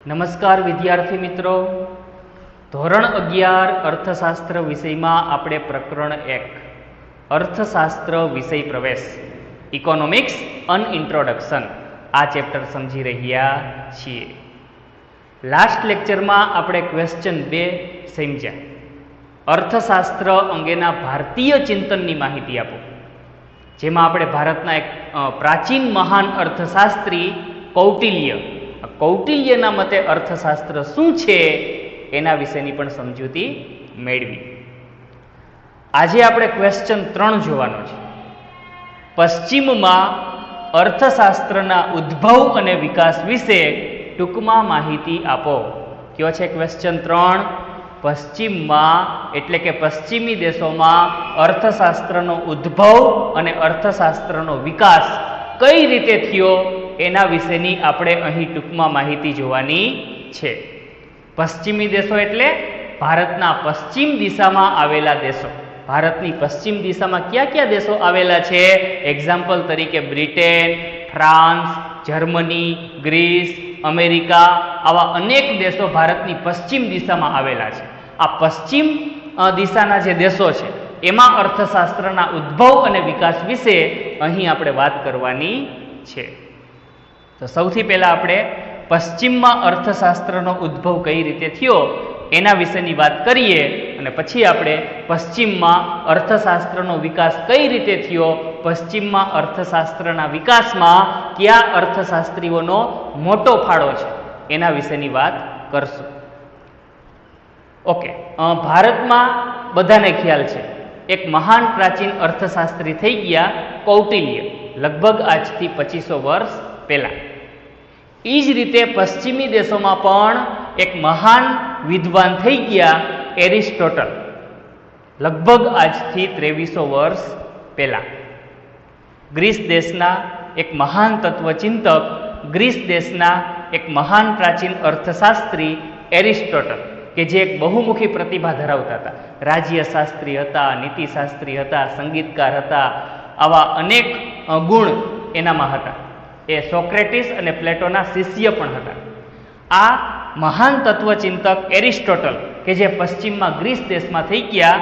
નમસ્કાર વિદ્યાર્થી મિત્રો, ધોરણ 11 અર્થશાસ્ત્ર વિષયમાં આપણે પ્રકરણ 1 અર્થશાસ્ત્ર વિષય પ્રવેશ ઇકોનોમિક્સ અન ઇન્ટ્રોડક્શન આ ચેપ્ટર સમજી રહ્યા છીએ. લાસ્ટ લેક્ચરમાં આપણે ક્વેશ્ચન 2 સમજ્યા. અર્થશાસ્ત્ર અંગેના ભારતીય ચિંતનની માહિતી આપો, જેમાં આપણે ભારતના એક પ્રાચીન મહાન અર્થશાસ્ત્રી કૌટિલ્યના મતે અર્થશાસ્ત્ર શું છે એના વિશેની પણ સમજૂતી મેળવી. આજે આપણે ક્વેશ્ચન 3 જોવાનો છે. પશ્ચિમમાં અર્થશાસ્ત્રના ઉદ્ભવ અને વિકાસ વિશે ટૂંકમાં માહિતી આપો. કયો છે ક્વેશ્ચન 3? પશ્ચિમમાં એટલે કે પશ્ચિમી દેશોમાં અર્થશાસ્ત્રનો ઉદ્ભવ અને અર્થશાસ્ત્રનો વિકાસ કઈ રીતે થયો એના વિશેની આપણે અહીં ટૂંકમાં માહિતી જોવાની છે. પશ્ચિમી દેશો એટલે ભારતના પશ્ચિમ દિશામાં આવેલા દેશો. ભારતની પશ્ચિમ દિશામાં કયા કયા દેશો આવેલા છે? એક્ઝામ્પલ તરીકે Britain, France, Germany, Greece, America, આવા અનેક દેશો ભારતની પશ્ચિમ દિશામાં આવેલા છે. આ પશ્ચિમ દિશાના જે દેશો છે એમાં અર્થશાસ્ત્રના ઉદ્ભવ અને વિકાસ વિશે અહીં આપણે વાત કરવાની છે. તો સૌથી પહેલા આપણે પશ્ચિમમાં અર્થશાસ્ત્રનો ઉદ્ભવ કઈ રીતે થયો એના વિશેની વાત કરીએ, અને પછી આપણે પશ્ચિમમાં અર્થશાસ્ત્રનો વિકાસ કઈ રીતે થયો, પશ્ચિમમાં અર્થશાસ્ત્રના વિકાસમાં કયા અર્થશાસ્ત્રીઓનો મોટો ફાળો છે એના વિશેની વાત કરશું. ઓકે, ભારતમાં બધાને ખ્યાલ છે એક મહાન પ્રાચીન અર્થશાસ્ત્રી થઈ ગયા કૌટિલ્ય, લગભગ આજથી 2500 વર્ષ પહેલા. એ જ રીતે પશ્ચિમી દેશોમાં પણ એક મહાન વિદ્વાન થઈ ગયા એરિસ્ટોટલ, લગભગ આજથી 2300 વર્ષ પહેલા. ગ્રીસ દેશના એક મહાન તત્વચિંતક, ગ્રીસ દેશના એક મહાન પ્રાચીન અર્થશાસ્ત્રી એરિસ્ટોટલ, કે જે એક બહુમુખી પ્રતિભા ધરાવતા હતા. રાજ્યશાસ્ત્રી હતા, નીતિશાસ્ત્રી હતા, સંગીતકાર હતા, આવા અનેક ગુણ એનામાં હતા. એ સોક્રેટિસ અને પ્લેટોના શિષ્ય પણ હતા. આ મહાન તત્વચિંતક એરિસ્ટોટલ, કે જે પશ્ચિમમાં ગ્રીસ દેશમાં થઈ ગયા,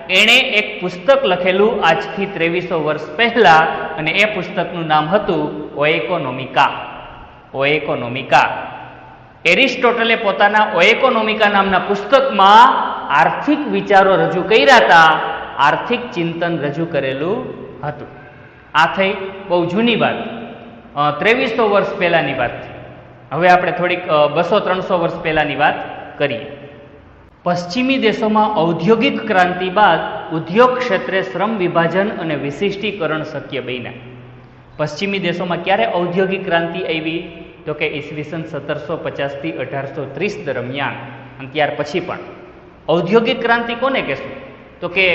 એણે એક પુસ્તક લખેલું આજથી 2300 વર્ષ પહેલા, અને એ પુસ્તકનું નામ હતું ઓએકોનોમિકા. એરિસ્ટોટલે પોતાના ઓએકોનોમિકા નામના પુસ્તકમાં આર્થિક વિચારો રજૂ કર્યા હતા, આર્થિક ચિંતન રજૂ કરેલું હતું. આ થઈ બહુ જૂની વાત, 2300 વર્ષ પહેલાની વાત. હવે આપણે થોડીક 200-300 વર્ષ પહેલાની વાત કરીએ. પશ્ચિમી દેશોમાં ઔદ્યોગિક ક્રાંતિ બાદ ઉદ્યોગ ક્ષેત્રે શ્રમ વિભાજન અને વિશિષ્ટીકરણ શક્ય બન્યા. પશ્ચિમી દેશોમાં ક્યારે ઔદ્યોગિક ક્રાંતિ આવી? તો કે ઈસવીસન 1750 થી 1830 દરમિયાન, અને ત્યાર પછી પણ. ઔદ્યોગિક ક્રાંતિ કોને કહેશું? તો કે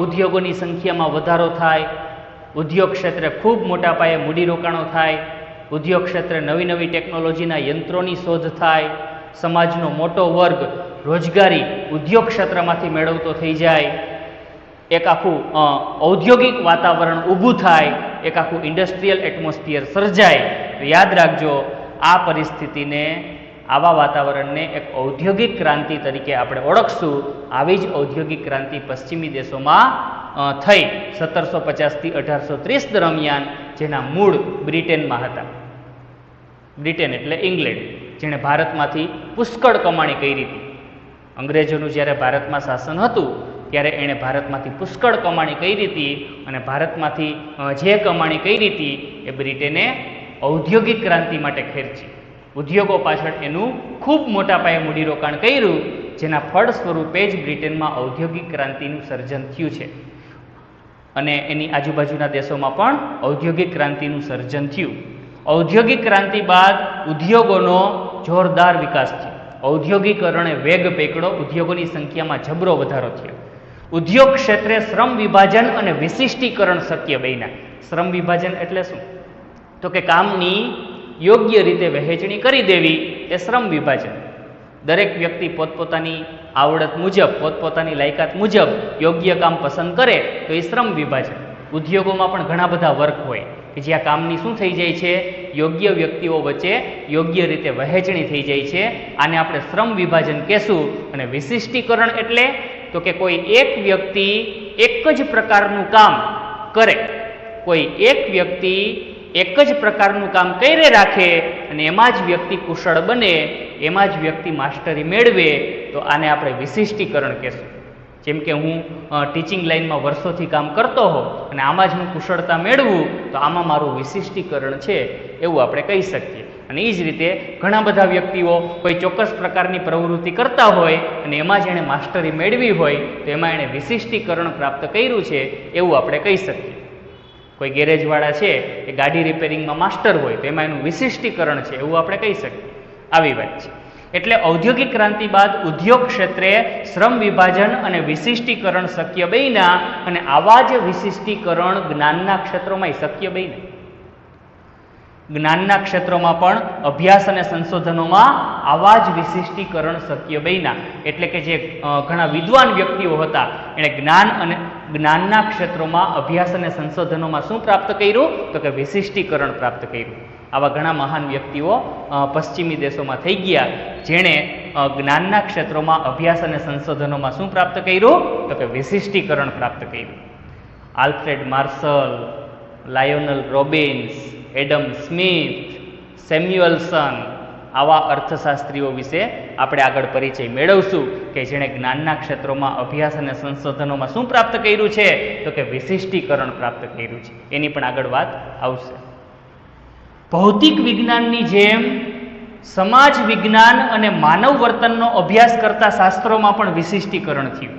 ઉદ્યોગોની સંખ્યામાં વધારો થાય, ઉદ્યોગ ક્ષેત્રે ખૂબ મોટા પાયે મૂડીરોકાણો થાય, ઉદ્યોગ ક્ષેત્રે નવી નવી ટેકનોલોજીના યંત્રોની શોધ થાય, સમાજનો મોટો વર્ગ રોજગારી ઉદ્યોગ ક્ષેત્રમાંથી મેળવતો થઈ જાય, એક આખું ઔદ્યોગિક વાતાવરણ ઊભું થાય, એક આખું ઇન્ડસ્ટ્રીયલ એટમોસ્ફિયર સર્જાય. તો યાદ રાખજો, આ પરિસ્થિતિને, આવા વાતાવરણને એક ઔદ્યોગિક ક્રાંતિ તરીકે આપણે ઓળખશું. આવી જ ઔદ્યોગિક ક્રાંતિ પશ્ચિમી દેશોમાં થઈ 1750 થી 1830 દરમિયાન, જેના મૂળ બ્રિટેનમાં હતા. બ્રિટેન એટલે ઇંગ્લેન્ડ, જેણે ભારતમાંથી પુષ્કળ કમાણી કરી હતી. અંગ્રેજોનું જ્યારે ભારતમાં શાસન હતું ત્યારે એણે ભારતમાંથી પુષ્કળ કમાણી કરી હતી, અને ભારતમાંથી જે કમાણી કરી હતી એ બ્રિટેને ઔદ્યોગિક ક્રાંતિ માટે ખેંચી. ઉદ્યોગો પાછળ એનું ખૂબ મોટા પાયે મૂડીરોકાણ કર્યું, જેના ફળ સ્વરૂપે જ બ્રિટેનમાં ઔદ્યોગિક ક્રાંતિનું સર્જન થયું છે, અને એની આજુબાજુના દેશોમાં પણ ઔદ્યોગિક ક્રાંતિનું સર્જન થયું. ઔદ્યોગિક ક્રાંતિ બાદ ઉદ્યોગોનો જોરદાર વિકાસ થયો. ઔદ્યોગિકરણે વેગ પકડ્યો, ઉદ્યોગોની સંખ્યામાં જબરો વધારો થયો. ઉદ્યોગ ક્ષેત્રે શ્રમ વિભાજન અને વિશિષ્ટીકરણ શક્ય બન્યા. શ્રમ વિભાજન એટલે શું? તો કે કામની યોગ્ય રીતે વહેંચણી કરી દેવી એ શ્રમ વિભાજન. દરેક વ્યક્તિ પોતપોતાની આવડત મુજબ, પોતપોતાની લાયકાત મુજબ યોગ્ય કામ પસંદ કરે તો એ શ્રમ વિભાજન. ઉદ્યોગોમાં પણ ઘણા બધા વર્ક હોય, કે કે જ્યાં કામની શું થઈ જાય છે, યોગ્ય વ્યક્તિઓ વચ્ચે યોગ્ય રીતે વહેંચણી થઈ જાય છે. આને આપણે શ્રમ વિભાજન કહેશું. અને વિશિષ્ટીકરણ એટલે તો કે કોઈ એક વ્યક્તિ એક જ પ્રકારનું કામ કરે, કોઈ એક વ્યક્તિ એક જ પ્રકારનું કામ કરે રાખે અને એમાં જ વ્યક્તિ કુશળ બને, એમાં જ વ્યક્તિ માસ્ટરી મેળવે, તો આને આપણે વિશિષ્ટીકરણ કહેશું. જેમ કે હું ટીચિંગ લાઇનમાં વર્ષોથી કામ કરતો હોઉં અને આમાં જ હું કુશળતા મેળવું, તો આમાં મારું વિશિષ્ટીકરણ છે એવું આપણે કહી શકીએ. અને એ જ રીતે ઘણા બધા વ્યક્તિઓ કોઈ ચોક્કસ પ્રકારની પ્રવૃત્તિ કરતા હોય અને એમાં જ એણે માસ્ટરી મેળવી હોય, તો એમાં એણે વિશિષ્ટીકરણ પ્રાપ્ત કર્યું છે એવું આપણે કહી શકીએ. કોઈ ગેરેજવાળા છે એ ગાડી રિપેરિંગમાં માસ્ટર હોય, તો એમાં એનું વિશિષ્ટીકરણ છે એવું આપણે કહી શકીએ. આવી વાત છે. એટલે ઔદ્યોગિક ક્રાંતિ બાદ ઉદ્યોગ ક્ષેત્રે શ્રમ વિભાજન અને વિશિષ્ટીકરણ શક્ય બન્યા, અને આવા જ વિશિષ્ટીકરણ જ્ઞાનના ક્ષેત્રોમાં શક્ય બન્યા. જ્ઞાનના ક્ષેત્રોમાં પણ અભ્યાસ અને સંશોધનોમાં આવા જ વિશિષ્ટીકરણ શક્ય બન્યા. એટલે કે જે ઘણા વિદ્વાન વ્યક્તિઓ હતા એણે જ્ઞાનના ક્ષેત્રોમાં અભ્યાસ અને સંશોધનોમાં શું પ્રાપ્ત કર્યું, તો કે વિશિષ્ટીકરણ પ્રાપ્ત કર્યું. આવા ઘણા મહાન વ્યક્તિઓ પશ્ચિમી દેશોમાં થઈ ગયા જેણે જ્ઞાનના ક્ષેત્રોમાં અભ્યાસ અને સંશોધનોમાં શું પ્રાપ્ત કર્યું, તો કે વિશિષ્ટીકરણ પ્રાપ્ત કર્યું. Alfred Marshall, Lionel Robbins, Adam Smith, Samuelson, આવા અર્થશાસ્ત્રીઓ વિશે આપણે આગળ પરિચય મેળવશું કે જેણે જ્ઞાનના ક્ષેત્રોમાં અભ્યાસ અને સંશોધનોમાં શું પ્રાપ્ત કર્યું છે, તો કે વિશિષ્ટીકરણ પ્રાપ્ત કર્યું છે. એની પણ આગળ વાત આવશે. ભૌતિક વિજ્ઞાનની જેમ સમાજ વિજ્ઞાન અને માનવ વર્તનનો અભ્યાસ કરતા શાસ્ત્રોમાં પણ વિશિષ્ટીકરણ થયું.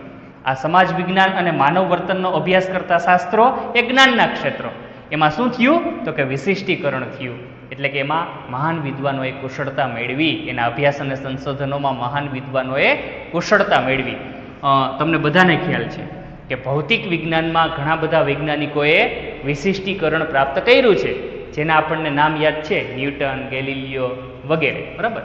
આ સમાજ વિજ્ઞાન અને માનવ વર્તનનો અભ્યાસ કરતા શાસ્ત્રો એ જ્ઞાનના ક્ષેત્રો, એમાં શું થયું, તો કે વિશિષ્ટીકરણ થયું. એટલે કે એમાં મહાન વિદ્વાનોએ કુશળતા મેળવી, એના અભ્યાસ અને સંશોધનોમાં મહાન વિદ્વાનોએ કુશળતા મેળવી. તમને બધાને ખ્યાલ છે કે ભૌતિક વિજ્ઞાનમાં ઘણા બધા વૈજ્ઞાનિકોએ વિશિષ્ટીકરણ પ્રાપ્ત કર્યું છે, જેના આપણને નામ યાદ છે, ન્યૂટન, ગેલિલિયો વગેરે. બરાબર.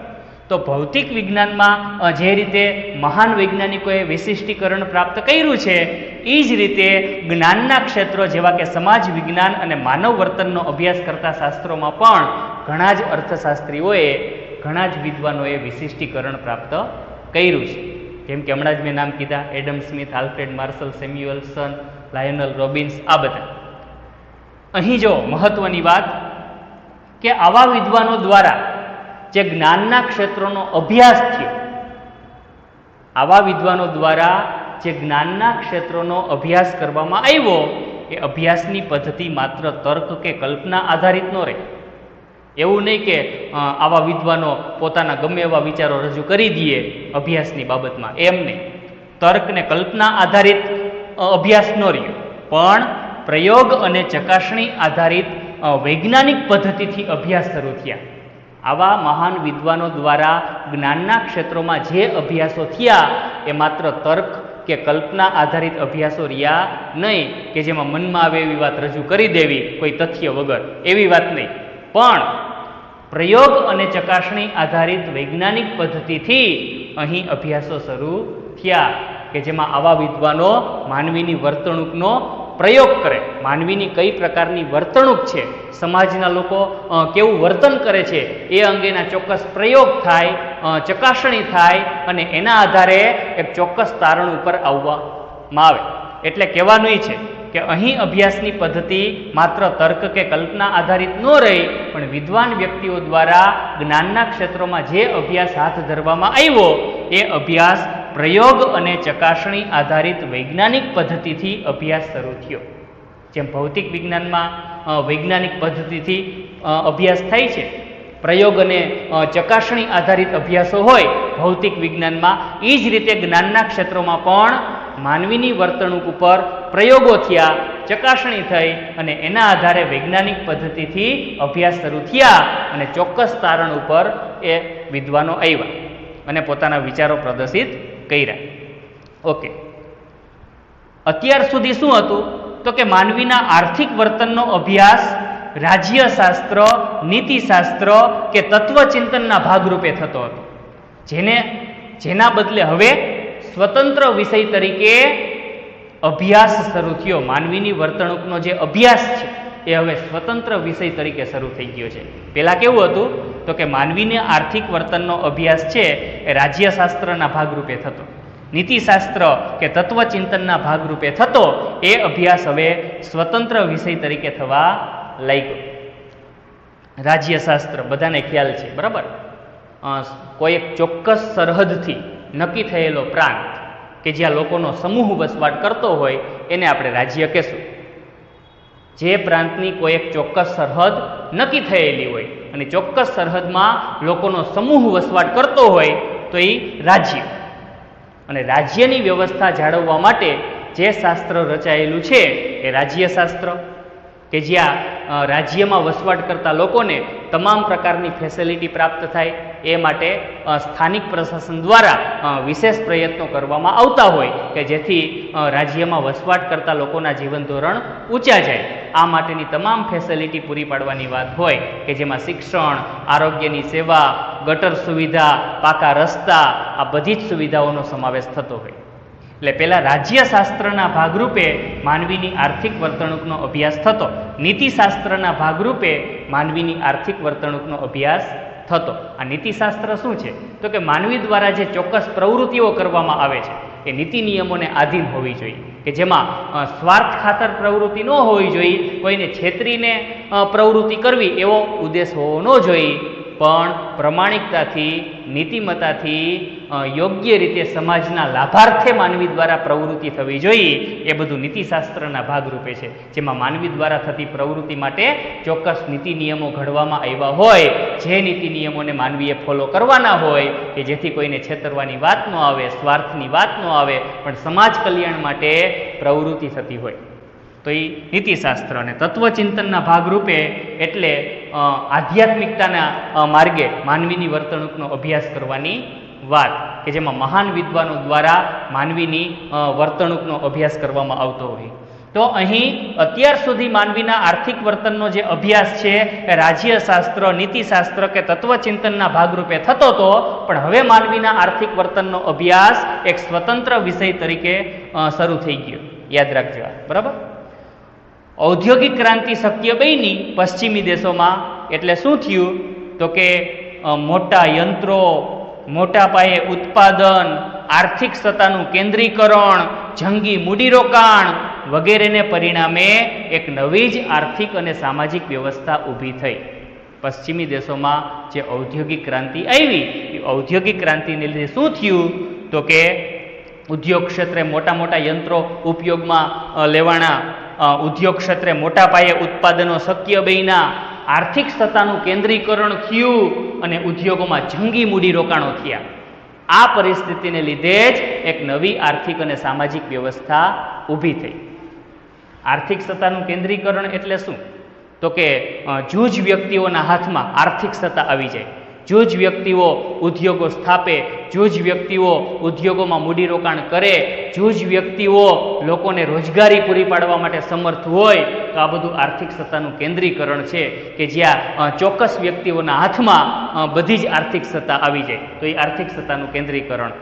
તો ભૌતિક વિજ્ઞાનમાં જે રીતે મહાન વૈજ્ઞાનિકોએ વિશિષ્ટીકરણ પ્રાપ્ત કર્યું છે, એ જ રીતે જ્ઞાનના ક્ષેત્રો જેવા કે સમાજ વિજ્ઞાન અને માનવ વર્તનનો અભ્યાસ કરતા શાસ્ત્રોમાં પણ ઘણા જ અર્થશાસ્ત્રીઓએ, ઘણા જ વિદ્વાનોએ વિશિષ્ટીકરણ પ્રાપ્ત કર્યું છે. જેમ કે હમણાં જ મેં નામ કીધા, Adam Smith, Alfred Marshall, Samuelson, Lionel Robbins, આ બધા. અહીં જો મહત્વની વાત કે આવા વિદ્વાનો દ્વારા જે જ્ઞાનના ક્ષેત્રોનો અભ્યાસ થયો, આવા વિદ્વાનો દ્વારા જે જ્ઞાનના ક્ષેત્રોનો અભ્યાસ કરવામાં આવ્યો, એ અભ્યાસની પદ્ધતિ માત્ર તર્ક કે કલ્પના આધારિત ન રહે. એવું નહીં કે આવા વિદ્વાનો પોતાના ગમે એવા વિચારો રજૂ કરી દઈએ અભ્યાસની બાબતમાં, એમ નહીં. તર્ક ને કલ્પના આધારિત અભ્યાસ ન રહ્યો, પણ પ્રયોગ અને ચકાસણી આધારિત વૈજ્ઞાનિક પદ્ધતિથી અભ્યાસ શરૂ થયા. આવા મહાન વિદ્વાનો દ્વારા જ્ઞાનના ક્ષેત્રોમાં જે અભ્યાસો થયા એ માત્ર તર્ક કે કલ્પના આધારિત અભ્યાસો રહ્યા નહીં, કે જેમાં મનમાં આવે એવી વાત રજૂ કરી દેવી કોઈ તથ્ય વગર, એવી વાત નહીં. પણ પ્રયોગ અને ચકાસણી આધારિત વૈજ્ઞાનિક પદ્ધતિથી અહીં અભ્યાસો શરૂ થયા, કે જેમાં આવા વિદ્વાનો માનવીની વર્તણૂકનો પ્રયોગ કરે. માનવીની કઈ પ્રકારની વર્તણૂક છે, સમાજના લોકો કેવું વર્તન કરે છે, એ અંગેના ચોક્કસ પ્રયોગ થાય, ચકાસણી થાય, અને એના આધારે એક ચોક્કસ તારણ ઉપર આવવામાં આવે. એટલે કહેવાનું એ છે કે અહીં અભ્યાસની પદ્ધતિ માત્ર તર્ક કે કલ્પના આધારિત ન રહી, પણ વિદ્વાન વ્યક્તિઓ દ્વારા જ્ઞાનના ક્ષેત્રોમાં જે અભ્યાસ હાથ ધરવામાં આવ્યો, એ અભ્યાસ પ્રયોગ અને ચકાસણી આધારિત વૈજ્ઞાનિક પદ્ધતિથી અભ્યાસ શરૂ થયો. જેમ ભૌતિક વિજ્ઞાનમાં વૈજ્ઞાનિક પદ્ધતિથી અભ્યાસ થાય છે, પ્રયોગ અને ચકાસણી આધારિત અભ્યાસો હોય ભૌતિક વિજ્ઞાનમાં, એ જ રીતે જ્ઞાનના ક્ષેત્રોમાં પણ માનવીની વર્તણૂક ઉપર પ્રયોગો થયા, ચકાસણી થઈ, અને એના આધારે વૈજ્ઞાનિક પદ્ધતિથી અભ્યાસ શરૂ થયા, અને ચોક્કસ તારણ ઉપર એ વિદ્વાનો આવ્યા અને પોતાના વિચારો પ્રદર્શિત કર્યા. ઓકે, અત્યાર સુધી શું હતું, તો કે માનવીના આર્થિક વર્તનનો અભ્યાસ રાજ્યશાસ્ત્ર, નીતિશાસ્ત્ર કે તત્વચિંતનના ભાગરૂપે થતો હતો, જેના બદલે હવે સ્વતંત્ર વિષય તરીકે અભ્યાસ શરૂ થયો. માનવીની વર્તણૂકનો જે અભ્યાસ છે એ હવે સ્વતંત્ર વિષય તરીકે શરૂ થઈ ગયો છે. પહેલાં કેવું હતું તો કે માનવીને આર્થિક વર્તનનો અભ્યાસ છે એ રાજ્યશાસ્ત્રના ભાગરૂપે થતો, નીતિશાસ્ત્ર કે તત્વચિંતનના ભાગરૂપે થતો એ અભ્યાસ હવે સ્વતંત્ર વિષય તરીકે થવા લાગ્યો. રાજ્યશાસ્ત્ર બધાને ખ્યાલ છે, બરાબર? કોઈ એક ચોક્કસ સરહદથી નક્કી થયેલો પ્રાંત કે જ્યાં લોકોનો સમૂહ વસવાટ કરતો હોય એને આપણે રાજ્ય કહેશું. જે પ્રાંતની કોઈ એક ચોક્કસ સરહદ નક્કી થયેલી હોય અને ચોક્કસ સરહદમાં લોકોનો સમૂહ વસવાટ કરતો હોય તો એ રાજ્ય. અને રાજ્યની વ્યવસ્થા જાળવવા માટે જે શાસ્ત્ર રચાયેલું છે એ રાજ્યશાસ્ત્ર, કે જ્યાં રાજ્યમાં વસવાટ કરતા લોકોને તમામ પ્રકારની ફેસિલિટી પ્રાપ્ત થાય એ માટે સ્થાનિક પ્રશાસન દ્વારા વિશેષ પ્રયત્નો કરવામાં આવતા હોય કે જેથી રાજ્યમાં વસવાટ કરતા લોકોના જીવન ધોરણ ઊંચા જાય. આ માટેની તમામ ફેસિલિટી પૂરી પાડવાની વાત હોય કે જેમાં શિક્ષણ, આરોગ્યની સેવા, ગટર સુવિધા, પાકા રસ્તા, આ બધી જ સુવિધાઓનો સમાવેશ થતો હોય. એટલે પહેલાં રાજ્યશાસ્ત્રના ભાગરૂપે માનવીની આર્થિક વર્તણૂકનો અભ્યાસ થતો, નીતિશાસ્ત્રના ભાગરૂપે માનવીની આર્થિક વર્તણૂકનો અભ્યાસ થતો. આ નીતિશાસ્ત્ર શું છે તો કે માનવી દ્વારા જે ચોક્કસ પ્રવૃત્તિઓ કરવામાં આવે છે એ નીતિ નિયમોને આધીન હોવી જોઈએ, કે જેમાં સ્વાર્થ ખાતર પ્રવૃત્તિ ન હોવી જોઈએ, કોઈને છેતરીને પ્રવૃત્તિ કરવી એવો ઉદ્દેશ હોવો ન જોઈએ, પણ પ્રમાણિકતાથી, નીતિમત્તાથી, યોગ્ય રીતે સમાજના લાભાર્થે માનવી દ્વારા પ્રવૃત્તિ થવી જોઈએ. એ બધું નીતિશાસ્ત્રના ભાગરૂપે છે, જેમાં માનવી દ્વારા થતી પ્રવૃત્તિ માટે ચોક્કસ નીતિ નિયમો ઘડવામાં આવ્યા હોય, જે નીતિ નિયમોને માનવીએ ફોલો કરવાના હોય કે જેથી કોઈને છેતરવાની વાત ન આવે, સ્વાર્થની વાત ન આવે, પણ સમાજ કલ્યાણ માટે પ્રવૃત્તિ થતી હોય તો એ નીતિશાસ્ત્ર. અને તત્વચિંતનના ભાગરૂપે એટલે આધ્યાત્મિકતાના માર્ગે માનવીની વર્તણૂકનો અભ્યાસ કરવાની વાત, કે જેમાં મહાન વિદ્વાનો દ્વારા માનવીની વર્તણૂકનો અભ્યાસ કરવામાં આવતો હોય. તો અહીં અત્યાર સુધી માનવીના આર્થિક વર્તનનો જે અભ્યાસ છે એ રાજ્યશાસ્ત્ર, નીતિશાસ્ત્ર કે તત્વચિંતનના ભાગરૂપે થતો હતો, પણ હવે માનવીના આર્થિક વર્તનનો અભ્યાસ એક સ્વતંત્ર વિષય તરીકે શરૂ થઈ ગયો. યાદ રાખજો, બરાબર? ઔદ્યોગિક ક્રાંતિ શક્ય બની પશ્ચિમી દેશોમાં. એટલે શું થયું તો કે મોટા યંત્રો, મોટા પાયે ઉત્પાદન, આર્થિક સત્તાનું કેન્દ્રીકરણ, જંગી મૂડીરોકાણ વગેરેને પરિણામે એક નવી જ આર્થિક અને સામાજિક વ્યવસ્થા ઊભી થઈ. પશ્ચિમી દેશોમાં જે ઔદ્યોગિક ક્રાંતિ આવી, એ ઔદ્યોગિક ક્રાંતિને લીધે શું થયું તો કે ઉદ્યોગ ક્ષેત્રે મોટા મોટા યંત્રો ઉપયોગમાં લેવાના, ઉદ્યોગ ક્ષેત્રે મોટા પાયે ઉત્પાદનો શક્ય બન્યા, આર્થિક સત્તાનું કેન્દ્રીકરણ થયું અને ઉદ્યોગોમાં જંગી મૂડીરોકાણો થયા. આ પરિસ્થિતિને લીધે જ એક નવી આર્થિક અને સામાજિક વ્યવસ્થા ઊભી થઈ. આર્થિક સત્તાનું કેન્દ્રીકરણ એટલે શું તો કે જૂજ વ્યક્તિઓના હાથમાં આર્થિક સત્તા આવી જાય, જૂજ વ્યક્તિઓ ઉદ્યોગો સ્થાપે, જૂજ વ્યક્તિઓ ઉદ્યોગોમાં મૂડીરોકાણ કરે, જૂજ વ્યક્તિઓ લોકોને રોજગારી પૂરી પાડવા માટે સમર્થ હોય, તો આ બધું આર્થિક સત્તાનું કેન્દ્રીકરણ છે, કે જ્યાં ચોક્કસ વ્યક્તિઓના હાથમાં બધી જ આર્થિક સત્તા આવી જાય. તો એ આર્થિક સત્તાનું કેન્દ્રીકરણ,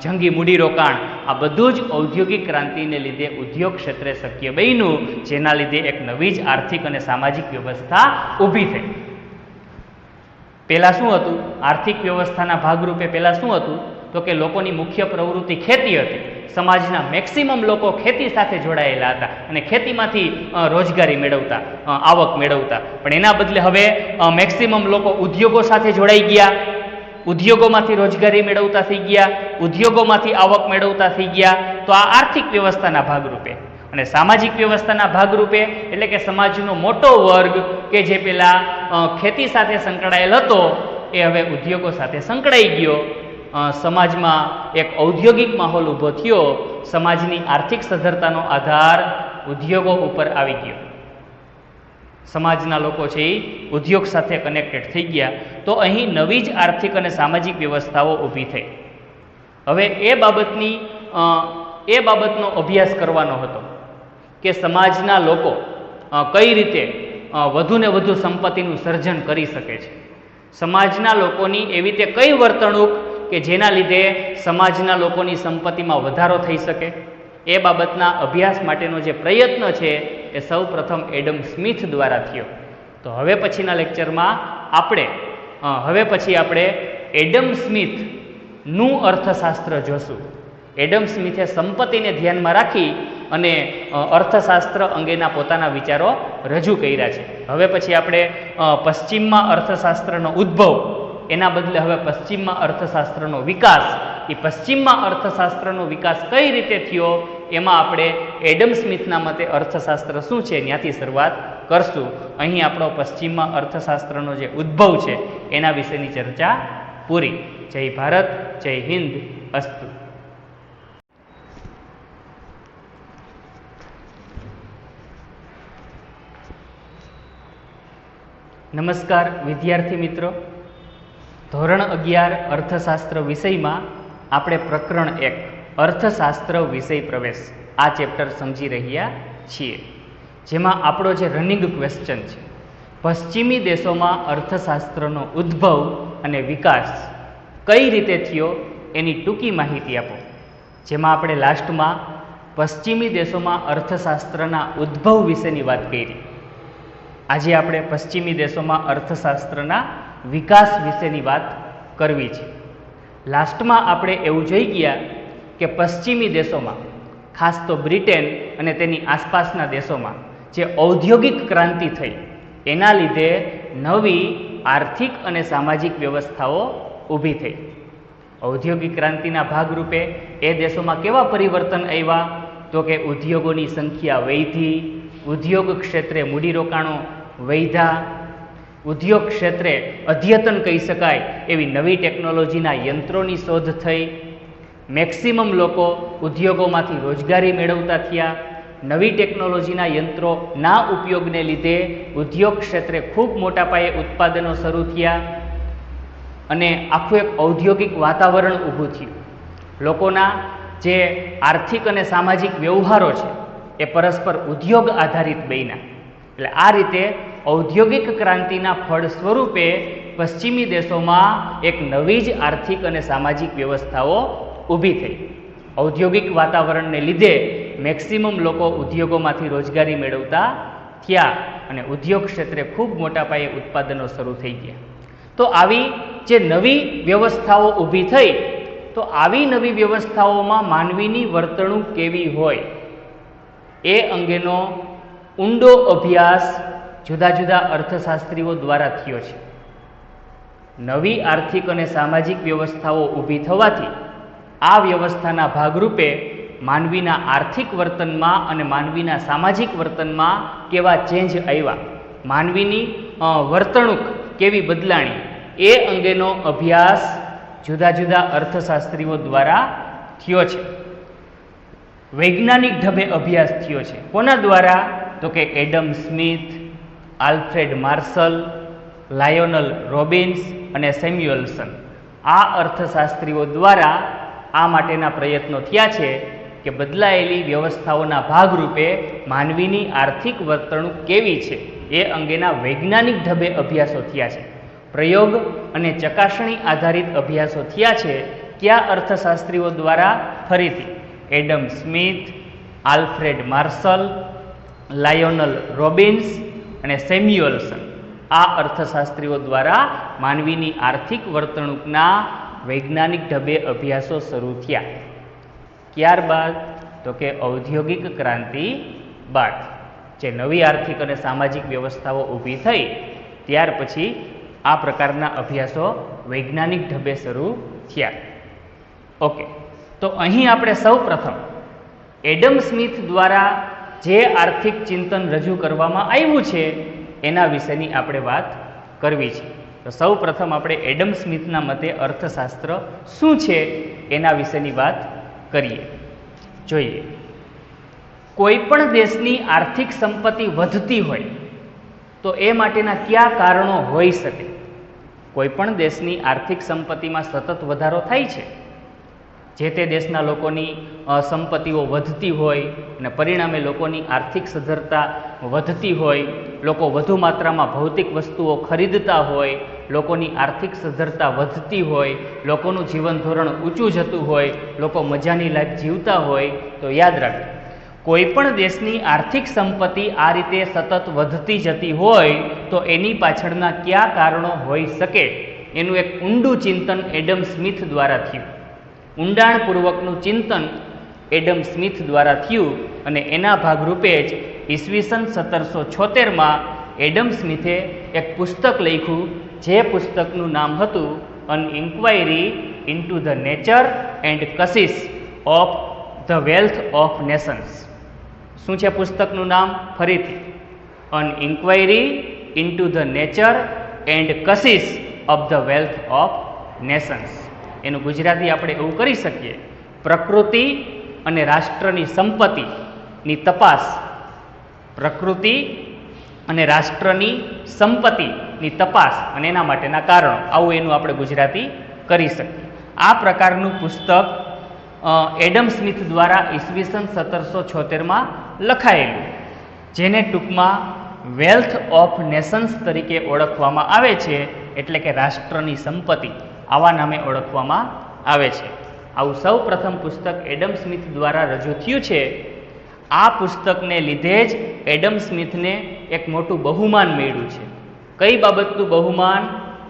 જંગી મૂડીરોકાણ, આ બધું જ ઔદ્યોગિક ક્રાંતિને લીધે ઉદ્યોગ ક્ષેત્રે શક્ય બન્યું, જેના લીધે એક નવી જ આર્થિક અને સામાજિક વ્યવસ્થા ઊભી થઈ. પહેલાં શું હતું? આર્થિક વ્યવસ્થાના ભાગરૂપે પહેલાં શું હતું તો કે લોકોની મુખ્ય પ્રવૃત્તિ ખેતી હતી. સમાજના મેક્સિમમ લોકો ખેતી સાથે જોડાયેલા હતા અને ખેતીમાંથી રોજગારી મેળવતા, આવક મેળવતા. પણ એના બદલે હવે મેક્સિમમ લોકો ઉદ્યોગો સાથે જોડાઈ ગયા, ઉદ્યોગોમાંથી રોજગારી મેળવતા થઈ ગયા, ઉદ્યોગોમાંથી આવક મેળવતા થઈ ગયા. તો આ આર્થિક વ્યવસ્થાના ભાગરૂપે. અને સામાજિક વ્યવસ્થાના ભાગરૂપે એટલે કે સમાજનો મોટો વર્ગ કે જે પેલા ખેતી સાથે સંકળાયેલ હતો એ હવે ઉદ્યોગો સાથે સંકળાઈ ગયો. સમાજમાં એક ઔદ્યોગિક માહોલ ઊભો થયો. સમાજની આર્થિક સદ્ધરતાનો આધાર ઉદ્યોગો ઉપર આવી ગયો. સમાજના લોકો છે એ ઉદ્યોગ સાથે કનેક્ટેડ થઈ ગયા. તો અહીં નવી જ આર્થિક અને સામાજિક વ્યવસ્થાઓ ઊભી થઈ. હવે એ બાબતનો અભ્યાસ કરવાનો હતો કે સમાજના લોકો કઈ રીતે વધુને વધુ સંપત્તિનું સર્જન કરી શકે છે. સમાજના લોકોની એવી રીતે કઈ વર્તણૂક કે જેના લીધે સમાજના લોકોની સંપત્તિમાં વધારો થઈ શકે, એ બાબતના અભ્યાસ માટેનો જે પ્રયત્ન છે એ સૌ પ્રથમ એડમ સ્મિથ દ્વારા થયો. તો હવે પછીના લેક્ચરમાં આપણે એડમ સ્મિથનું અર્થશાસ્ત્ર જોશું. એડમ સ્મિથે સંપત્તિને ધ્યાનમાં રાખી અને અર્થશાસ્ત્ર અંગેના પોતાના વિચારો રજૂ કર્યા છે. હવે પછી આપણે પશ્ચિમમાં અર્થશાસ્ત્રનો ઉદ્ભવ, એના બદલે હવે પશ્ચિમમાં અર્થશાસ્ત્રનો વિકાસ, એ પશ્ચિમમાં અર્થશાસ્ત્રનો વિકાસ કઈ રીતે થયો એમાં આપણે એડમ સ્મિથના મતે અર્થશાસ્ત્ર શું છે ત્યાંથી શરૂઆત કરશું. અહીં આપણો પશ્ચિમમાં અર્થશાસ્ત્રનો જે ઉદ્ભવ છે એના વિશેની ચર્ચા પૂરી. જય ભારત, જય હિન્દ, અસ્તુ. નમસ્કાર વિદ્યાર્થી મિત્રો, ધોરણ 11 અર્થશાસ્ત્ર વિષયમાં આપણે પ્રકરણ 1 અર્થશાસ્ત્ર વિષય પ્રવેશ આ ચેપ્ટર સમજી રહ્યા છીએ, જેમાં આપણો જે રનિંગ ક્વેશ્ચન છે પશ્ચિમી દેશોમાં અર્થશાસ્ત્રનો ઉદ્ભવ અને વિકાસ કઈ રીતે થયો એની ટૂંકી માહિતી આપો. જેમાં આપણે લાસ્ટમાં પશ્ચિમી દેશોમાં અર્થશાસ્ત્રના ઉદ્ભવ વિશેની વાત કરી. આજે આપણે પશ્ચિમી દેશોમાં અર્થશાસ્ત્રના વિકાસ વિશેની વાત કરવી છે. લાસ્ટમાં આપણે એવું જોઈ ગયા કે પશ્ચિમી દેશોમાં, ખાસ તો બ્રિટન અને તેની આસપાસના દેશોમાં જે ઔદ્યોગિક ક્રાંતિ થઈ એના લીધે નવી આર્થિક અને સામાજિક વ્યવસ્થાઓ ઊભી થઈ. ઔદ્યોગિક ક્રાંતિના ભાગરૂપે એ દેશોમાં કેવા પરિવર્તન આવ્યા? તો કે ઉદ્યોગોની સંખ્યા વધી, ઉદ્યોગ ક્ષેત્રે મૂડીરોકાણો વધ્યા, ઉદ્યોગ ક્ષેત્રે અદ્યતન કહી શકાય એવી નવી ટેકનોલોજીના યંત્રોની શોધ થઈ, મેક્સિમમ લોકો ઉદ્યોગોમાંથી રોજગારી મેળવતા થયા, નવી ટેકનોલોજીના યંત્રોના ઉપયોગને લીધે ઉદ્યોગ ક્ષેત્રે ખૂબ મોટા પાયે ઉત્પાદનો શરૂ થયા અને આખું એક ઔદ્યોગિક વાતાવરણ ઊભું થયું. લોકોના જે આર્થિક અને સામાજિક વ્યવહારો છે એ પરસ્પર ઉદ્યોગ આધારિત બન્યા. એટલે આ રીતે ઔદ્યોગિક ક્રાંતિના ફળ સ્વરૂપે પશ્ચિમી દેશોમાં એક નવી જ આર્થિક અને સામાજિક વ્યવસ્થાઓ ઊભી થઈ. ઔદ્યોગિક વાતાવરણને લીધે મેક્સિમમ લોકો ઉદ્યોગોમાંથી રોજગારી મેળવતા થયા અને ઉદ્યોગ ક્ષેત્રે ખૂબ મોટા પાયે ઉત્પાદનો શરૂ થઈ ગયા. તો આવી જે નવી વ્યવસ્થાઓ ઊભી થઈ, તો આવી નવી વ્યવસ્થાઓમાં માનવીની વર્તણૂક કેવી હોય એ અંગેનો ઊંડો અભ્યાસ જુદા જુદા અર્થશાસ્ત્રીઓ દ્વારા થયો છે. નવી આર્થિક અને સામાજિક વ્યવસ્થાઓ ઊભી થવાથી આ વ્યવસ્થાના ભાગરૂપે માનવીના આર્થિક વર્તનમાં અને માનવીના સામાજિક વર્તનમાં કેવા ચેન્જ આવ્યા, માનવીની વર્તણૂક કેવી બદલાણી, એ અંગેનો અભ્યાસ જુદા જુદા અર્થશાસ્ત્રીઓ દ્વારા થયો છે. વૈજ્ઞાનિક ઢબે અભ્યાસ થયો છે. કોના દ્વારા? તો કે Adam Smith, Alfred Marshall, Lionel Robbins અને સેમ્યુઅલ્સન. આ અર્થશાસ્ત્રીઓ દ્વારા આ માટેના પ્રયત્નો થયા છે કે બદલાયેલી વ્યવસ્થાઓના ભાગરૂપે માનવીની આર્થિક વર્તણૂક કેવી છે એ અંગેના વૈજ્ઞાનિક ઢબે અભ્યાસો થયા છે. પ્રયોગ અને ચકાસણી આધારિત અભ્યાસો થયા છે. કયા અર્થશાસ્ત્રીઓ દ્વારા? ફરીથી Adam Smith, Alfred Marshall, Lionel Robbins અને સેમ્યુઅલ્સન. આ અર્થશાસ્ત્રીઓ દ્વારા માનવીની આર્થિક વર્તણૂકના વૈજ્ઞાનિક ઢબે અભ્યાસો શરૂ થયા. ત્યારબાદ તો કે ઔદ્યોગિક ક્રાંતિ બાદ જે નવી આર્થિક અને સામાજિક વ્યવસ્થાઓ ઊભી થઈ ત્યાર પછી આ પ્રકારના અભ્યાસો વૈજ્ઞાનિક ઢબે શરૂ થયા. ઓકે, તો અહીં આપણે સૌ પ્રથમ એડમ સ્મિથ દ્વારા જે આર્થિક ચિંતન રજૂ કરવામાં આવ્યું છે એના વિશેની આપણે વાત કરવી છે. તો સૌ પ્રથમ આપણે એડમ સ્મિથના મતે અર્થશાસ્ત્ર શું છે એના વિશેની વાત કરીએ. જોઈએ, કોઈ પણ દેશની આર્થિક સંપત્તિ વધતી હોય તો એ માટેના કયા કારણો હોઈ શકે? કોઈ પણ દેશની આર્થિક સંપત્તિમાં સતત વધારો થાય છે, જે તે દેશના લોકોની સંપત્તિઓ વધતી હોય અને પરિણામે લોકોની આર્થિક સદ્ધરતા વધતી હોય, લોકો વધુ માત્રામાં ભૌતિક વસ્તુઓ ખરીદતા હોય, લોકોની આર્થિક સદ્ધરતા વધતી હોય, લોકોનું જીવન ધોરણ ઊંચું જતું હોય, લોકો મજાની લાઈફ જીવતા હોય, તો યાદ રાખો કોઈપણ દેશની આર્થિક સંપત્તિ આ રીતે સતત વધતી જતી હોય તો એની પાછળના કયા કારણો હોઈ શકે, એનું એક ઊંડું ચિંતન એડમ સ્મિથ દ્વારા થયું. ઊંડાણપૂર્વકનું ચિંતન એડમ સ્મિથ દ્વારા થયું અને એના ભાગરૂપે જ ઈસવીસન 1776માં એડમ સ્મિથે એક પુસ્તક લખ્યું, જે પુસ્તકનું નામ હતું an inquiry into the nature and causes of the wealth of nations. શું છે પુસ્તકનું નામ? ફરીથી, an inquiry into the nature and causes of the wealth of nations. એનું ગુજરાતી આપણે એવું કરી શકીએ, પ્રકૃતિ અને રાષ્ટ્રની સંપત્તિની તપાસ, પ્રકૃતિ અને રાષ્ટ્રની સંપત્તિની તપાસ અને એના માટેના કારણો, આવું એનું આપણે ગુજરાતી કરી શકીએ. આ પ્રકારનું પુસ્તક એડમ સ્મિથ દ્વારા ઈસવીસન 1776માં લખાયેલું, જેને ટૂંકમાં વેલ્થ ઓફ નેશન્સ તરીકે ઓળખવામાં આવે છે, એટલે કે રાષ્ટ્રની સંપત્તિ આવા નામે ઓળખવામાં આવે છે. આવું સૌ પ્રથમ પુસ્તક એડમ સ્મિથ દ્વારા રજૂ થયું છે. આ પુસ્તકને લીધે જ એડમ સ્મિથને એક મોટું બહુમાન મળ્યું છે. કઈ બાબતનું બહુમાન?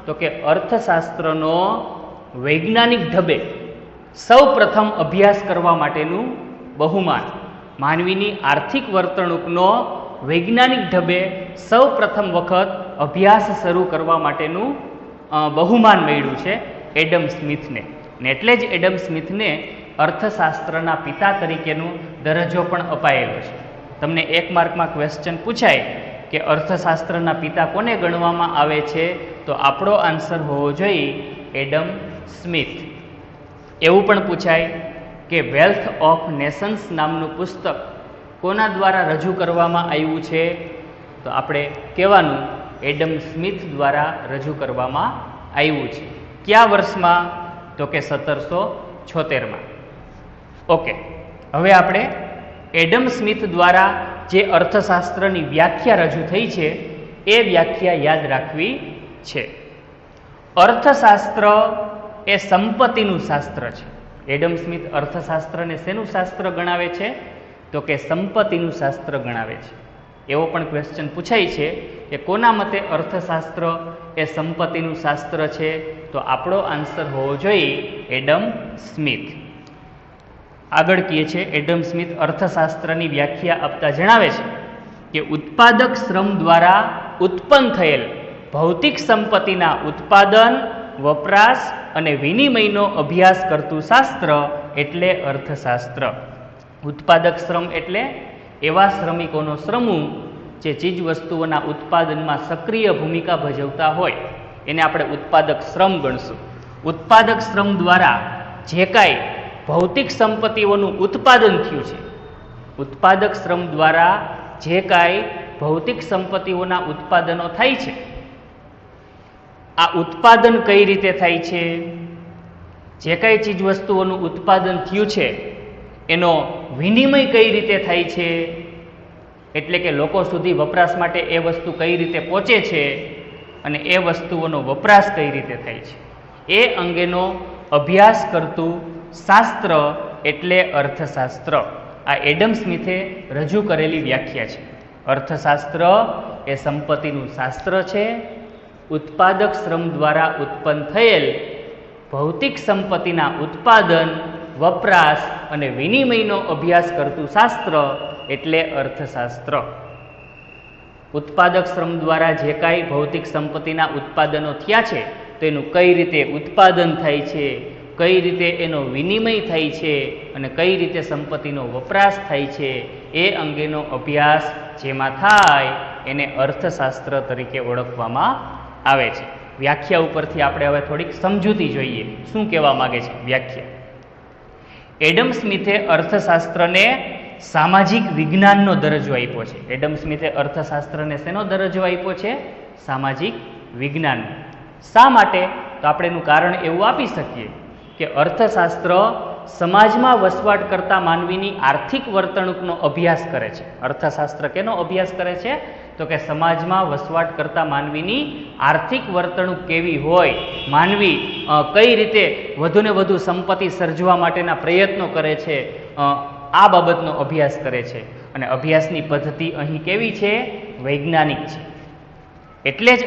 તો કે અર્થશાસ્ત્રનો વૈજ્ઞાનિક ઢબે સૌ પ્રથમ અભ્યાસ કરવા માટેનું બહુમાન, માનવીની આર્થિક વર્તણૂકનો વૈજ્ઞાનિક ઢબે સૌ પ્રથમ વખત અભ્યાસ શરૂ કરવા માટેનું બહુમાન મળ્યું છે એડમ સ્મિથને. ને એટલે જ એડમ સ્મિથને અર્થશાસ્ત્રના પિતા તરીકેનો દરજ્જો પણ અપાયેલો છે. તમને 1 માર્કમાં ક્વેશ્ચન પૂછાય કે અર્થશાસ્ત્રના પિતા કોને ગણવામાં આવે છે, તો આપણો આન્સર હોવો જોઈએ એડમ સ્મિથ. એવું પણ પૂછાય કે વેલ્થ ઓફ નેશન્સ નામનું પુસ્તક કોના દ્વારા રજૂ કરવામાં આવ્યું છે, તો આપણે કહેવાનું એડમ સ્મિથ દ્વારા રજૂ કરવામાં આવ્યું છે. કયા વર્ષમાં? તો કે 1776માં. ઓકે, હવે આપણે એડમ સ્મિથ દ્વારા જે અર્થશાસ્ત્રની વ્યાખ્યા રજૂ થઈ છે એ વ્યાખ્યા યાદ રાખવી છે. અર્થશાસ્ત્ર એ સંપત્તિનું શાસ્ત્ર છે. એડમ સ્મિથ અર્થશાસ્ત્રને શેનું શાસ્ત્ર ગણાવે છે? તો કે સંપત્તિનું શાસ્ત્ર ગણાવે છે. એવો પણ ક્વેશ્ચન પૂછાય છે કે કોના મતે અર્થશાસ્ત્ર એ સંપત્તિનું શાસ્ત્ર છે, તો આપણો આન્સર હોવો જોઈએ એડમ સ્મિથ. આગળ કહે છે એડમ સ્મિથ અર્થશાસ્ત્રની વ્યાખ્યા આપતા જણાવે છે કે ઉત્પાદક શ્રમ દ્વારા ઉત્પન્ન થયેલ ભૌતિક સંપત્તિના ઉત્પાદન, વપરાશ અને વિનિમયનો અભ્યાસ કરતું શાસ્ત્ર એટલે અર્થશાસ્ત્ર. ઉત્પાદક શ્રમ એટલે એવા શ્રમિકોનો સમૂહ જે ચીજ વસ્તુઓના ઉત્પાદનમાં સક્રિય ભૂમિકા ભજવતા હોય એને આપણે ઉત્પાદક શ્રમ ગણશું. ઉત્પાદક શ્રમ દ્વારા જે કાંઈ ભૌતિક સંપત્તિઓનું ઉત્પાદન થયું છે, ઉત્પાદક શ્રમ દ્વારા જે કાંઈ ભૌતિક સંપત્તિઓના ઉત્પાદનો થાય છે, આ ઉત્પાદન કઈ રીતે થાય છે? જે કાંઈ ચીજ વસ્તુઓનું ઉત્પાદન થયું છે એનો વિનિમય કઈ રીતે થાય છે, એટલે કે લોકો સુધી વપરાશ માટે એ વસ્તુ કઈ રીતે પહોંચે છે અને એ વસ્તુઓનો વપરાશ કઈ રીતે થાય છે, એ અંગેનો અભ્યાસ કરતું શાસ્ત્ર એટલે અર્થશાસ્ત્ર. આ એડમ સ્મિથે રજૂ કરેલી વ્યાખ્યા છે. અર્થશાસ્ત્ર એ સંપત્તિનું શાસ્ત્ર છે. ઉત્પાદક શ્રમ દ્વારા ઉત્પન્ન થયેલ ભૌતિક સંપત્તિના ઉત્પાદન, વપરાશ અને વિનિમયનો અભ્યાસ કરતું શાસ્ત્ર એટલે અર્થશાસ્ત્ર. ઉત્પાદક શ્રમ દ્વારા જે કાંઈ ભૌતિક સંપત્તિના ઉત્પાદનો થયા છે તો એનું કઈ રીતે ઉત્પાદન થાય છે, કઈ રીતે એનો વિનિમય થાય છે અને કઈ રીતે સંપત્તિનો વપરાશ થાય છે, એ અંગેનો અભ્યાસ જેમાં થાય એને અર્થશાસ્ત્ર તરીકે ઓળખવામાં આવે છે. વ્યાખ્યા ઉપરથી આપણે હવે થોડીક સમજૂતી જોઈએ. શું કહેવા માગે છે વ્યાખ્યા? એડમ સ્મિથે અર્થશાસ્ત્રને સામાજિક વિજ્ઞાનનો દરજ્જો આપ્યો છે. એડમ સ્મિથે અર્થશાસ્ત્રને શેનો દરજ્જો આપ્યો છે? સામાજિક વિજ્ઞાન. શા માટે? તો આપણે એનું કારણ એવું આપી શકીએ કે અર્થશાસ્ત્ર સમાજમાં વસવાટ કરતા માનવીની આર્થિક વર્તણૂકનો અભ્યાસ કરે છે. અર્થશાસ્ત્ર કેનો અભ્યાસ કરે છે? તો કે સમાજમાં વસવાટ કરતા માનવીની આર્થિક વર્તણૂક કેવી હોય, માનવી કઈ રીતે વધુને વધુ સંપત્તિ સર્જવા માટેના પ્રયત્નો કરે છે, આ બાબતનો અભ્યાસ કરે છે અને અભ્યાસની પદ્ધતિ અહીં કેવી છે? વૈજ્ઞાનિક છે. એટલે જ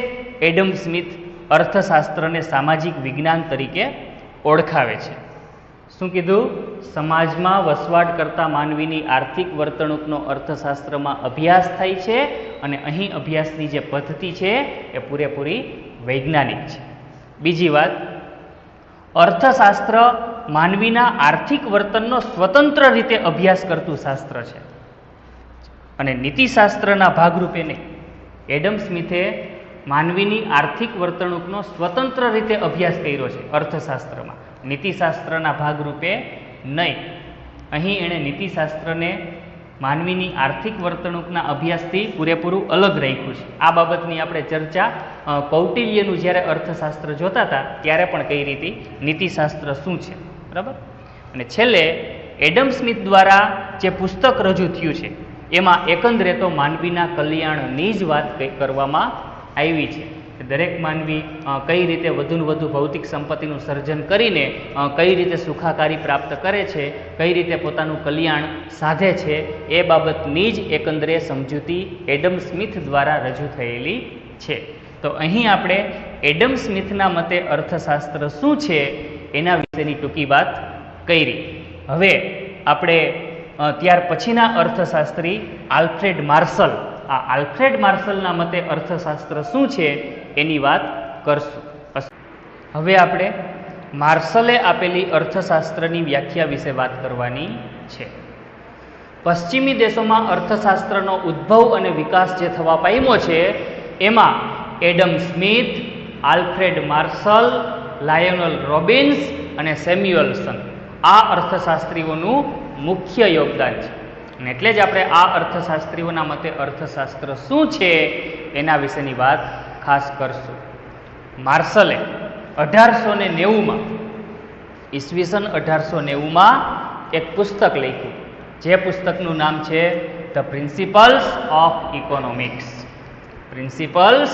એડમ સ્મિથ અર્થશાસ્ત્રને સામાજિક વિજ્ઞાન તરીકે ઓળખાવે છે. શું કીધું? સમાજમાં વસવાટ કરતા માનવીની આર્થિક વર્તણૂકનો અર્થશાસ્ત્રમાં અભ્યાસ થાય છે અને અહીં અભ્યાસની જે પદ્ધતિ છે એ પૂરેપૂરી વૈજ્ઞાનિક છે. બીજી વાત, અર્થશાસ્ત્ર માનવીના આર્થિક વર્તનનો સ્વતંત્ર રીતે અભ્યાસ કરતું શાસ્ત્ર છે અને નીતિશાસ્ત્રના ભાગરૂપે નહીં. એડમ સ્મિથે માનવીની આર્થિક વર્તણૂકનો સ્વતંત્ર રીતે અભ્યાસ કર્યો છે અર્થશાસ્ત્રમાં, નીતિશાસ્ત્રના ભાગરૂપે નહીં. અહીં એણે નીતિશાસ્ત્રને માનવીની આર્થિક વર્તણૂકના અભ્યાસથી પૂરેપૂરું અલગ રાખ્યું છે. આ બાબતની આપણે ચર્ચા કૌટિલ્યનું જ્યારે અર્થશાસ્ત્ર જોતા હતા ત્યારે પણ કઈ રીતે નીતિશાસ્ત્ર શું છે, બરાબર. અને છેલ્લે એડમ સ્મિથ દ્વારા જે પુસ્તક રજૂ થયું છે એમાં એકંદરે તો માનવીના કલ્યાણની જ વાત કરવામાં આવી છે. દરેક માનવી કઈ રીતે વધુને વધુ ભૌતિક સંપત્તિનું સર્જન કરીને કઈ રીતે સુખાકારી પ્રાપ્ત કરે છે, કઈ રીતે પોતાનું કલ્યાણ સાધે છે, એ બાબતની જ એકંદરે સમજૂતી એડમ સ્મિથ દ્વારા રજૂ થયેલી છે. તો અહીં આપણે એડમ સ્મિથના મતે અર્થશાસ્ત્ર શું છે એના વિશેની ટૂંકી વાત કરી. હવે આપણે ત્યાર પછીના અર્થશાસ્ત્રી આલ્ફ્રેડ માર્શલ, આ આલ્ફ્રેડ માર્શલના મતે અર્થશાસ્ત્ર શું છે એની વાત કરશું. હવે આપણે માર્શલે આપેલી અર્થશાસ્ત્રની વ્યાખ્યા વિશે વાત કરવાની છે. પશ્ચિમી દેશોમાં અર્થશાસ્ત્રનો ઉદ્ભવ અને વિકાસ જે થવા પામ્યો છે એમાં Adam Smith, Alfred Marshall, Lionel Robbins અને સેમ્યુઅલસન આ અર્થશાસ્ત્રીઓનું મુખ્ય યોગદાન છે. અને એટલે જ આપણે આ અર્થશાસ્ત્રીઓના મતે અર્થશાસ્ત્ર શું છે એના વિશેની વાત ખાસ કરશું. માર્શલે 1890માં ઈસવીસન 1890માં એક પુસ્તક લખ્યું, જે પુસ્તકનું નામ છે the principles of economics. Principles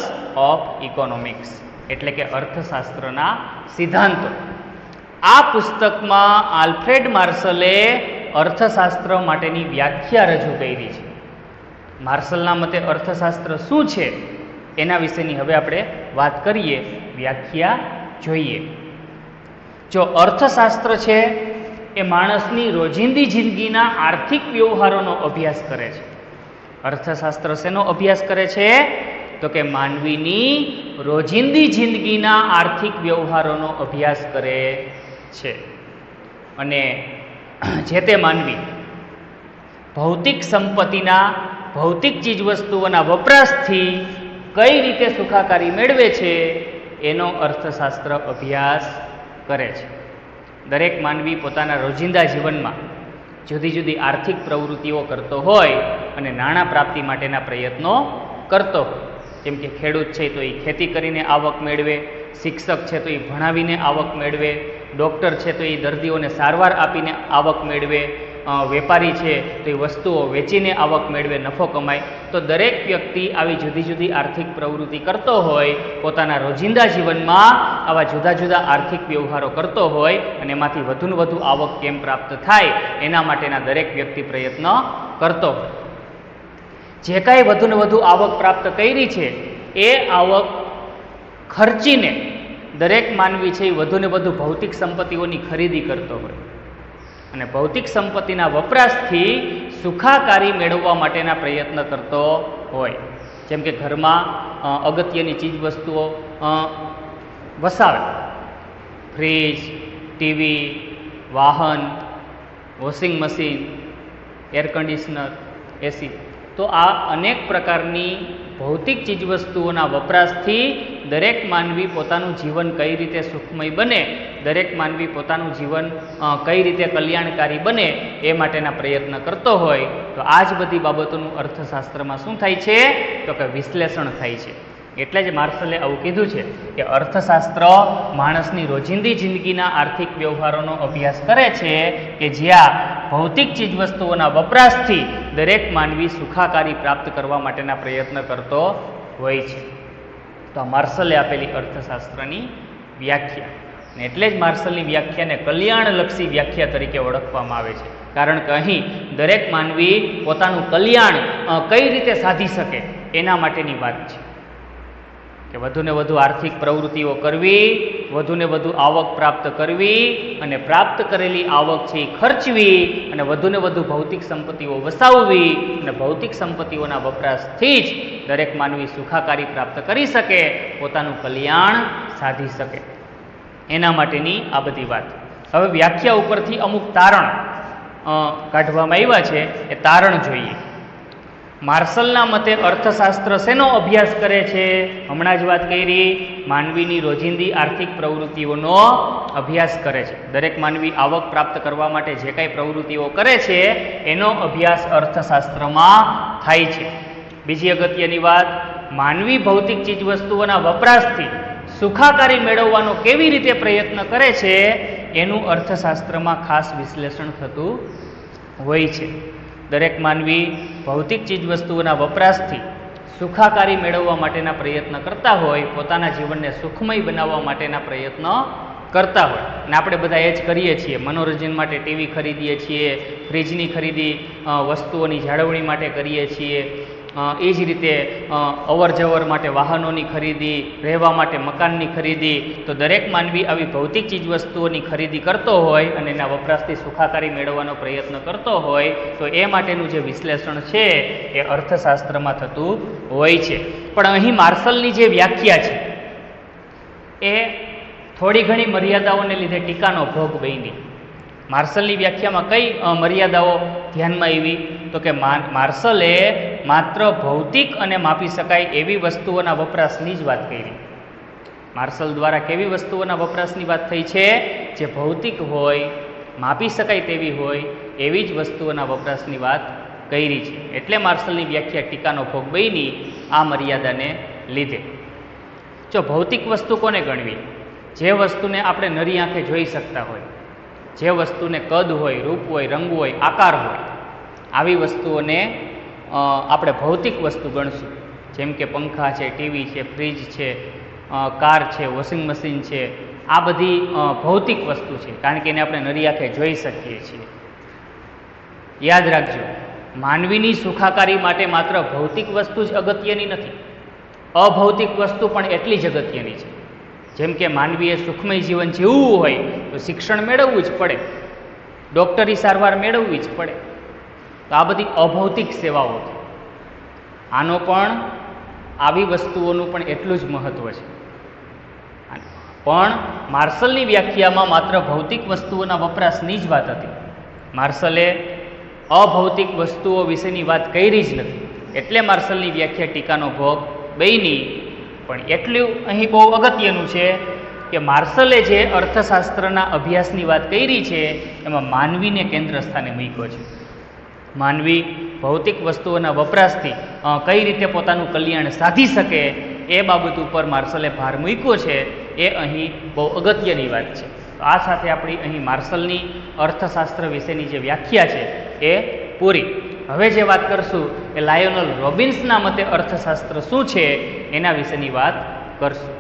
of economics એટલે કે અર્થશાસ્ત્રના સિદ્ધાંતો. આ પુસ્તકમાં આલ્ફ્રેડ માર્શલે અર્થશાસ્ત્ર માટેની વ્યાખ્યા રજૂ કરી છે. માર્શલના મતે અર્થશાસ્ત્ર શું છે એના વિશેની હવે આપણે વાત કરીએ, વ્યાખ્યા જોઈએ. જો અર્થશાસ્ત્ર છે એ માણસની રોજિંદી જિંદગીના આર્થિક વ્યવહારોનો અભ્યાસ કરે છે. અર્થશાસ્ત્ર શેનો અભ્યાસ કરે છે? તો કે માનવીની રોજિંદી જિંદગીના આર્થિક વ્યવહારોનો અભ્યાસ કરે છે. અને જે તે માનવી ભૌતિક સંપત્તિના, ભૌતિક ચીજવસ્તુઓના વપરાશથી કઈ રીતે સુખાકારી મેળવે છે એનો અર્થશાસ્ત્ર અભ્યાસ કરે છે. દરેક માનવી પોતાના રોજિંદા જીવનમાં જુદી જુદી આર્થિક પ્રવૃત્તિઓ કરતો હોય અને નાણાં પ્રાપ્તિ માટેના પ્રયત્નો કરતો હોય. જેમ કે ખેડૂત છે તો એ ખેતી કરીને આવક મેળવે, શિક્ષક છે તો એ ભણાવીને આવક મેળવે, ડૉક્ટર છે તો એ દર્દીઓને સારવાર આપીને આવક મેળવે, વેપારી છે તો એ વસ્તુઓ વેચીને આવક મેળવે, નફો કમાય. તો દરેક વ્યક્તિ આવી જુદી જુદી આર્થિક પ્રવૃત્તિ કરતો હોય, પોતાના રોજિંદા જીવનમાં આવા જુદા જુદા આર્થિક વ્યવહારો કરતો હોય અને એમાંથી વધુને વધુ આવક કેમ પ્રાપ્ત થાય એના માટેના દરેક વ્યક્તિ પ્રયત્ન કરતો હોય. જે કાંઈ વધુને વધુ આવક પ્રાપ્ત કરી છે એ આવક ખર્ચીને દરેક માનવી છે એ વધુને વધુ ભૌતિક સંપત્તિઓની ખરીદી કરતો હોય અને ભૌતિક સંપત્તિના વપરાશથી સુખાકારી મેળવવા માટેના પ્રયત્ન કરતો હોય. જેમ કે ઘરમાં અગત્યની ચીજવસ્તુઓ વસાવે, ફ્રીજ, ટીવી, વાહન, વોશિંગ મશીન, એર કન્ડિશનર, એસી. તો આ અનેક પ્રકારની ભૌતિક ચીજવસ્તુઓના વપરાશથી દરેક માનવી પોતાનું જીવન કઈ રીતે સુખમય બને, દરેક માનવી પોતાનું જીવન કઈ રીતે કલ્યાણકારી બને એ માટેના પ્રયત્ન કરતો હોય. તો આ જ બધી બાબતોનું અર્થશાસ્ત્રમાં શું થાય છે? તો કે વિશ્લેષણ થાય છે. એટલે જ માર્શલે આવું કીધું છે કે અર્થશાસ્ત્ર માણસની રોજિંદી જિંદગીના આર્થિક વ્યવહારોનો અભ્યાસ કરે છે કે જ્યાં ભૌતિક ચીજવસ્તુઓના વપરાશથી દરેક માનવી સુખાકારી પ્રાપ્ત કરવા માટેના પ્રયત્ન કરતો હોય છે. તો માર્શલે આપેલી અર્થશાસ્ત્રની વ્યાખ્યા. એટલે જ માર્શલની વ્યાખ્યાને કલ્યાણલક્ષી વ્યાખ્યા તરીકે ઓળખવામાં આવે છે, કારણ કે અહીં દરેક માનવી પોતાનું કલ્યાણ કઈ રીતે સાધી શકે એના માટેની વાત છે કે વધુને વધુ આર્થિક પ્રવૃત્તિઓ કરવી, વધુને વધુ આવક પ્રાપ્ત કરવી અને પ્રાપ્ત કરેલી આવક છે એ ખર્ચવી અને વધુને વધુ ભૌતિક સંપત્તિઓ વસાવવી અને ભૌતિક સંપત્તિઓના વપરાશથી જ દરેક માનવી સુખાકારી પ્રાપ્ત કરી શકે, પોતાનું કલ્યાણ સાધી શકે, એના માટેની આ બધી વાત. હવે વ્યાખ્યા ઉપરથી અમુક તારણ કાઢવામાં આવ્યા છે, એ તારણ જોઈએ. માર્શલના મતે અર્થશાસ્ત્ર શેનો અભ્યાસ કરે છે? હમણાં જ વાત કરી, માનવીની રોજિંદી આર્થિક પ્રવૃત્તિઓનો અભ્યાસ કરે છે. દરેક માનવી આવક પ્રાપ્ત કરવા માટે જે કાંઈ પ્રવૃત્તિઓ કરે છે એનો અભ્યાસ અર્થશાસ્ત્રમાં થાય છે. બીજી અગત્યની વાત, માનવી ભૌતિક ચીજવસ્તુઓના વપરાશથી સુખાકારી મેળવવાનો કેવી રીતે પ્રયત્ન કરે છે એનું અર્થશાસ્ત્રમાં ખાસ વિશ્લેષણ થતું હોય છે. દરેક માનવી ભૌતિક ચીજવસ્તુઓના વપરાશથી સુખાકારી મેળવવા માટેના પ્રયત્ન કરતા હોય, પોતાના જીવનને સુખમય બનાવવા માટેના પ્રયત્નો કરતા હોય, અને આપણે બધા એ જ કરીએ છીએ. મનોરંજન માટે ટીવી ખરીદીએ છીએ, ફ્રીજની ખરીદી વસ્તુઓની જાળવણી માટે કરીએ છીએ, એ જ રીતે અવર જવર માટે વાહનોની ખરીદી, રહેવા માટે મકાનની ખરીદી. તો દરેક માનવી આવી ભૌતિક ચીજવસ્તુઓની ખરીદી કરતો હોય અને એના વપરાશથી સુખાકારી મેળવવાનો પ્રયત્ન કરતો હોય, તો એ માટેનું જે વિશ્લેષણ છે એ અર્થશાસ્ત્રમાં થતું હોય છે. પણ અહીં માર્શલની જે વ્યાખ્યા છે એ થોડી ઘણી મર્યાદાઓને લીધે ટીકાનો ભોગ બની. માર્શલની વ્યાખ્યામાં કઈ મર્યાદાઓ ધ્યાનમાં આવી? તો કે માર્શલે માત્ર ભૌતિક અને માપી શકાય એવી વસ્તુઓના વપરાશની જ વાત કરી. માર્શલ દ્વારા કેવી વસ્તુઓના વપરાશની વાત થઈ છે? જે ભૌતિક હોય, માપી શકાય તેવી હોય એવી જ વસ્તુઓના વપરાશની વાત કરી છે. એટલે માર્શલની વ્યાખ્યા ટીકાનો ભોગ બની આ મર્યાદાને લીધે. જો ભૌતિક વસ્તુ કોને ગણવી? જે વસ્તુને આપણે નરી આંખે જોઈ શકતા હોય, જે વસ્તુને કદ હોય, રૂપ હોય, રંગ હોય, આકાર હોય, આવી વસ્તુઓને આપણે ભૌતિક વસ્તુ ગણશું. જેમ કે પંખા છે, ટીવી છે, ફ્રીજ છે, કાર છે, વોશિંગ મશીન છે, આ બધી ભૌતિક વસ્તુ છે, કારણ કે એને આપણે નરી આંખે જોઈ શકીએ છીએ. યાદ રાખજો, માનવીની સુખાકારી માટે માત્ર ભૌતિક વસ્તુ જ અગત્યની નથી, અભૌતિક વસ્તુ પણ એટલી જ અગત્યની છે. જેમ કે માનવીએ સુખમય જીવન જીવવું હોય તો શિક્ષણ મેળવવું જ પડે, ડૉક્ટરી સારવાર મેળવવી જ પડે. તો આ બધી અભૌતિક સેવાઓ છે. આનો પણ, આવી વસ્તુઓનું પણ એટલું જ મહત્ત્વ છે. પણ માર્શલની વ્યાખ્યામાં માત્ર ભૌતિક વસ્તુઓના વપરાશની જ વાત હતી. માર્શલે અભૌતિક વસ્તુઓ વિશેની વાત કરી જ નથી. એટલે માર્શલની વ્યાખ્યા ટીકાનો ભોગ બની. પણ એટલું અહીં બહુ અગત્યનું છે કે માર્શલે જે અર્થશાસ્ત્રના અભ્યાસની વાત કરી છે એમાં માનવીને કેન્દ્ર સ્થાને મૂક્યો છે. માનવી ભૌતિક વસ્તુઓના વપરાશથી કઈ રીતે પોતાનું કલ્યાણ સાધી શકે એ બાબત ઉપર માર્શલે ભાર મૂક્યો છે. એ અહીં બહુ અગત્યની વાત છે. તો આ સાથે આપણી અહીં માર્શલની અર્થશાસ્ત્ર વિશેની જે વ્યાખ્યા છે એ પૂરી. હવે જે વાત કરશું એ લાયોનલ રોબિન્સના મતે અર્થશાસ્ત્ર શું છે એના વિશેની વાત કરશું.